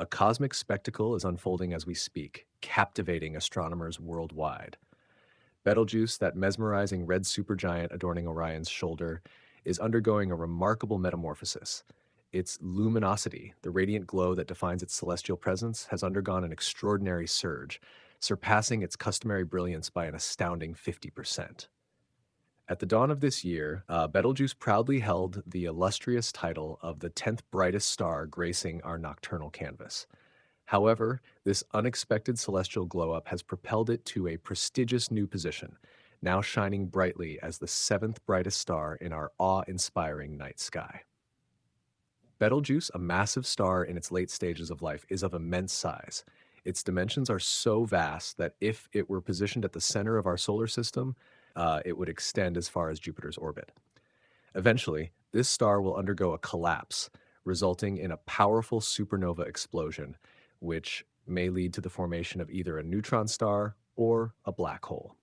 A cosmic spectacle is unfolding as we speak, captivating astronomers worldwide. Betelgeuse, that mesmerizing red supergiant adorning Orion's shoulder, is undergoing a remarkable metamorphosis. Its luminosity, the radiant glow that defines its celestial presence, has undergone an extraordinary surge, surpassing its customary brilliance by an astounding 50%. At the dawn of this year, Betelgeuse proudly held the illustrious title of the 10th brightest star gracing our nocturnal canvas. However, this unexpected celestial glow-up has propelled it to a prestigious new position, now shining brightly as the 7th brightest star in our awe-inspiring night sky. Betelgeuse, a massive star in its late stages of life, is of immense size. Its dimensions are so vast that if it were positioned at the center of our solar system, it would extend as far as Jupiter's orbit. Eventually, this star will undergo a collapse, resulting in a powerful supernova explosion, which may lead to the formation of either a neutron star or a black hole.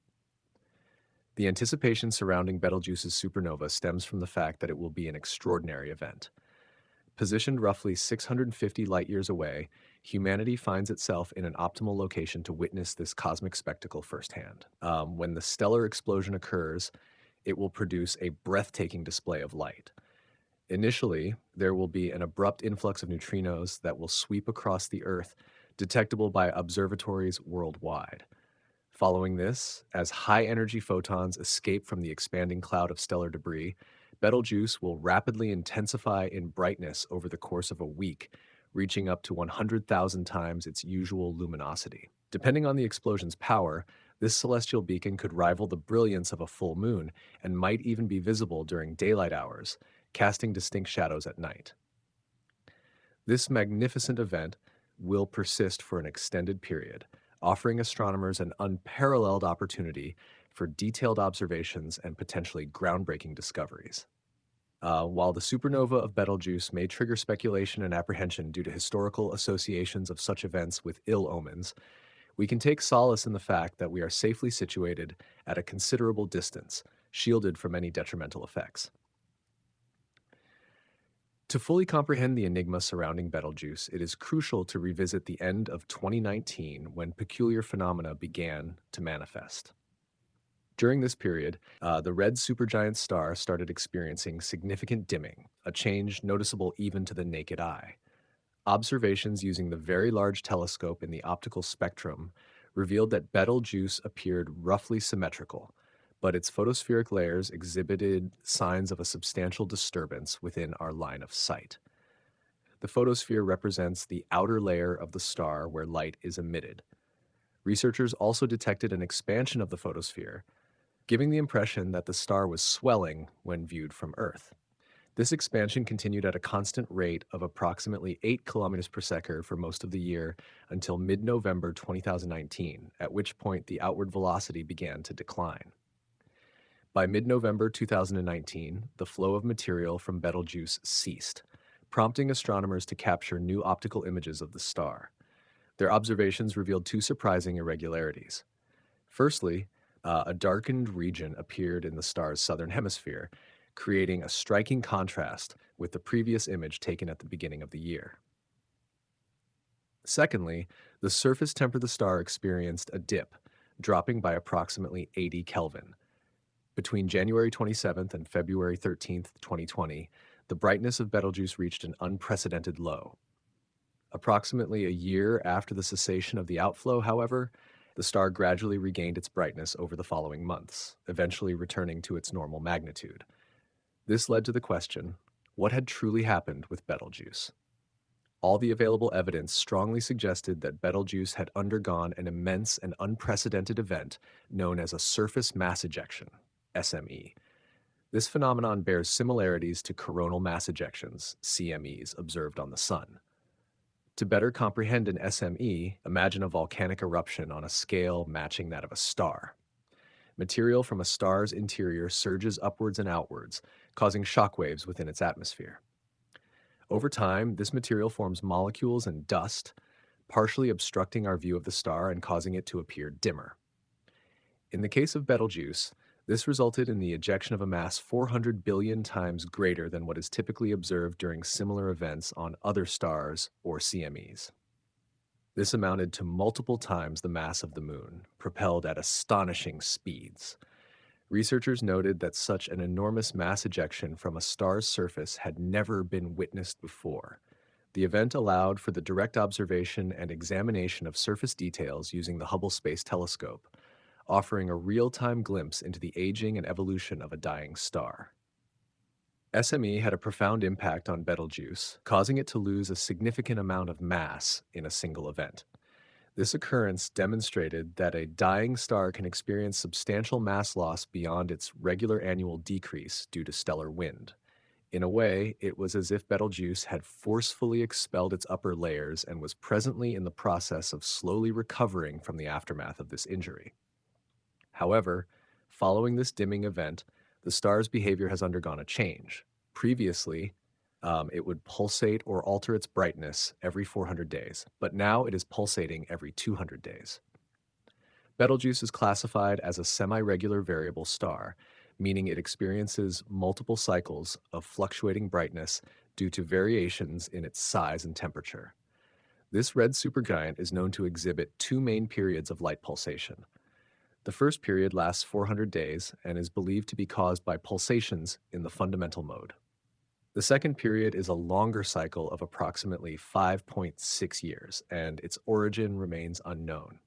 The anticipation surrounding Betelgeuse's supernova stems from the fact that it will be an extraordinary event. Positioned roughly 650 light-years away, humanity finds itself in an optimal location to witness this cosmic spectacle firsthand. When the stellar explosion occurs, it will produce a breathtaking display of light. Initially, there will be an abrupt influx of neutrinos that will sweep across the Earth, detectable by observatories worldwide. Following this, as high-energy photons escape from the expanding cloud of stellar debris, Betelgeuse will rapidly intensify in brightness over the course of a week, reaching up to 100,000 times its usual luminosity. Depending on the explosion's power, this celestial beacon could rival the brilliance of a full moon and might even be visible during daylight hours, casting distinct shadows at night. This magnificent event will persist for an extended period, offering astronomers an unparalleled opportunity for detailed observations and potentially groundbreaking discoveries. While the supernova of Betelgeuse may trigger speculation and apprehension due to historical associations of such events with ill omens, we can take solace in the fact that we are safely situated at a considerable distance, shielded from any detrimental effects. To fully comprehend the enigma surrounding Betelgeuse, it is crucial to revisit the end of 2019 when peculiar phenomena began to manifest. During this period, the red supergiant star started experiencing significant dimming, a change noticeable even to the naked eye. Observations using the Very Large Telescope in the optical spectrum revealed that Betelgeuse appeared roughly symmetrical, but its photospheric layers exhibited signs of a substantial disturbance within our line of sight. The photosphere represents the outer layer of the star where light is emitted. Researchers also detected an expansion of the photosphere, giving the impression that the star was swelling when viewed from Earth. This expansion continued at a constant rate of approximately 8 kilometers per second for most of the year until mid-November 2019, at which point the outward velocity began to decline. By mid-November 2019, the flow of material from Betelgeuse ceased, prompting astronomers to capture new optical images of the star. Their observations revealed two surprising irregularities. Firstly, a darkened region appeared in the star's southern hemisphere, creating a striking contrast with the previous image taken at the beginning of the year. Secondly, the surface temperature of the star experienced a dip, dropping by approximately 80 Kelvin. Between January 27th and February 13th, 2020, the brightness of Betelgeuse reached an unprecedented low. Approximately a year after the cessation of the outflow, however, the star gradually regained its brightness over the following months, eventually returning to its normal magnitude. This led to the question, what had truly happened with Betelgeuse? All the available evidence strongly suggested that Betelgeuse had undergone an immense and unprecedented event known as a surface mass ejection, SME. This phenomenon bears similarities to coronal mass ejections, CMEs, observed on the Sun. To better comprehend an SME, imagine a volcanic eruption on a scale matching that of a star. Material from a star's interior surges upwards and outwards, causing shockwaves within its atmosphere. Over time, this material forms molecules and dust, partially obstructing our view of the star and causing it to appear dimmer. In the case of Betelgeuse, this resulted in the ejection of a mass 400 billion times greater than what is typically observed during similar events on other stars or CMEs. This amounted to multiple times the mass of the moon, propelled at astonishing speeds. Researchers noted that such an enormous mass ejection from a star's surface had never been witnessed before. The event allowed for the direct observation and examination of surface details using the Hubble Space Telescope, offering a real-time glimpse into the aging and evolution of a dying star. SME had a profound impact on Betelgeuse, causing it to lose a significant amount of mass in a single event. This occurrence demonstrated that a dying star can experience substantial mass loss beyond its regular annual decrease due to stellar wind. In a way, it was as if Betelgeuse had forcefully expelled its upper layers and was presently in the process of slowly recovering from the aftermath of this injury. However, following this dimming event, the star's behavior has undergone a change. Previously, it would pulsate or alter its brightness every 400 days, but now it is pulsating every 200 days. Betelgeuse is classified as a semi-regular variable star, meaning it experiences multiple cycles of fluctuating brightness due to variations in its size and temperature. This red supergiant is known to exhibit two main periods of light pulsation. The first period lasts 400 days and is believed to be caused by pulsations in the fundamental mode. The second period is a longer cycle of approximately 5.6 years, and its origin remains unknown.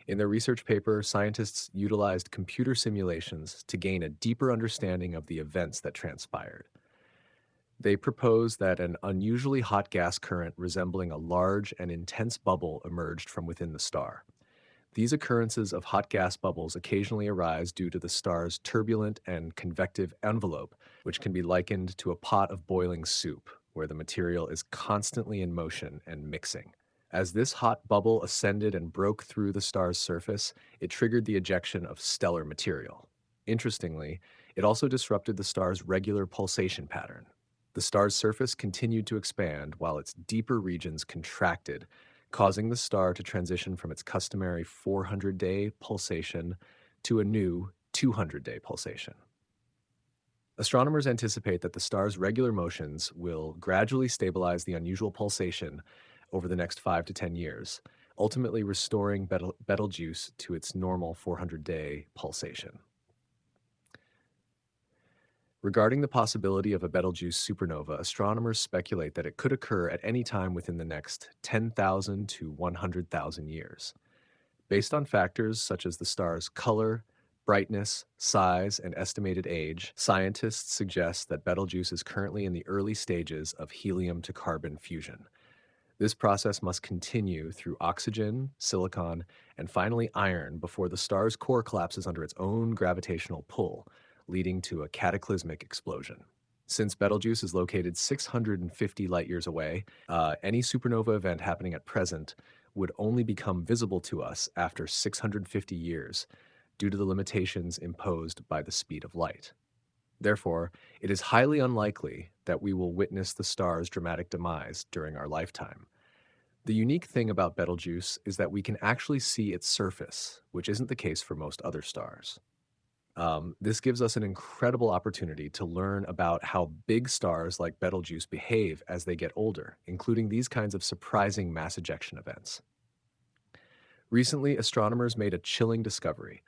In their research paper, scientists utilized computer simulations to gain a deeper understanding of the events that transpired. They proposed that an unusually hot gas current resembling a large and intense bubble emerged from within the star. These occurrences of hot gas bubbles occasionally arise due to the star's turbulent and convective envelope, which can be likened to a pot of boiling soup, where the material is constantly in motion and mixing. As this hot bubble ascended and broke through the star's surface, it triggered the ejection of stellar material. Interestingly, it also disrupted the star's regular pulsation pattern. The star's surface continued to expand while its deeper regions contracted, causing the star to transition from its customary 400-day pulsation to a new 200-day pulsation. Astronomers anticipate that the star's regular motions will gradually stabilize the unusual pulsation over the next 5 to 10 years, ultimately restoring Betelgeuse to its normal 400-day pulsation. Regarding the possibility of a Betelgeuse supernova, astronomers speculate that it could occur at any time within the next 10,000 to 100,000 years. Based on factors such as the star's color, brightness, size, and estimated age, scientists suggest that Betelgeuse is currently in the early stages of helium to carbon fusion. This process must continue through oxygen, silicon, and finally iron before the star's core collapses under its own gravitational pull, leading to a cataclysmic explosion. Since Betelgeuse is located 650 light-years away, any supernova event happening at present would only become visible to us after 650 years due to the limitations imposed by the speed of light. Therefore, it is highly unlikely that we will witness the star's dramatic demise during our lifetime. The unique thing about Betelgeuse is that we can actually see its surface, which isn't the case for most other stars. This gives us an incredible opportunity to learn about how big stars like Betelgeuse behave as they get older, including these kinds of surprising mass ejection events. Recently, astronomers made a chilling discovery.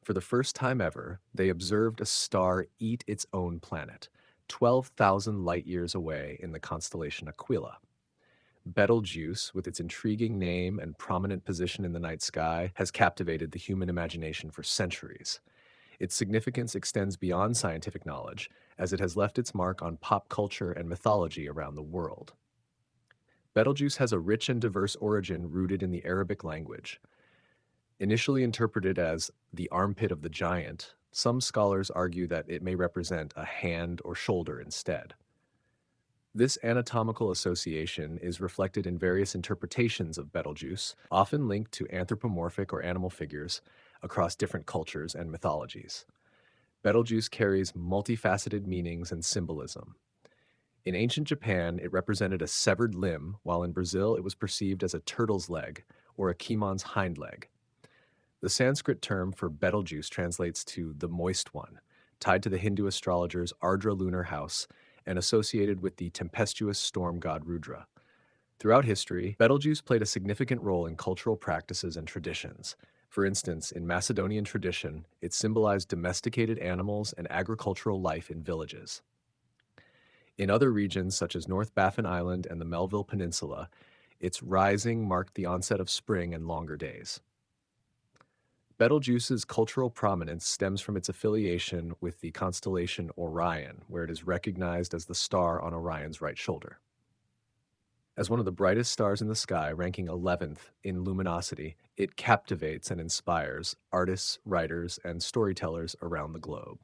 For the first time ever, they observed a star eat its own planet, 12,000 light-years away in the constellation Aquila. Betelgeuse, with its intriguing name and prominent position in the night sky, has captivated the human imagination for centuries. Its significance extends beyond scientific knowledge, as it has left its mark on pop culture and mythology around the world. Betelgeuse has a rich and diverse origin rooted in the Arabic language. Initially interpreted as the armpit of the giant, some scholars argue that it may represent a hand or shoulder instead. This anatomical association is reflected in various interpretations of Betelgeuse, often linked to anthropomorphic or animal figures across different cultures and mythologies. Betelgeuse carries multifaceted meanings and symbolism. In ancient Japan, it represented a severed limb, while in Brazil it was perceived as a turtle's leg or a kimon's hind leg. The Sanskrit term for Betelgeuse translates to the moist one, tied to the Hindu astrologer's Ardra lunar house and associated with the tempestuous storm god Rudra. Throughout history, Betelgeuse played a significant role in cultural practices and traditions. For instance, in Macedonian tradition, it symbolized domesticated animals and agricultural life in villages. In other regions, such as North Baffin Island and the Melville Peninsula, its rising marked the onset of spring and longer days. Betelgeuse's cultural prominence stems from its affiliation with the constellation Orion, where it is recognized as the star on Orion's right shoulder. As one of the brightest stars in the sky, ranking 11th in luminosity, it captivates and inspires artists, writers, and storytellers around the globe.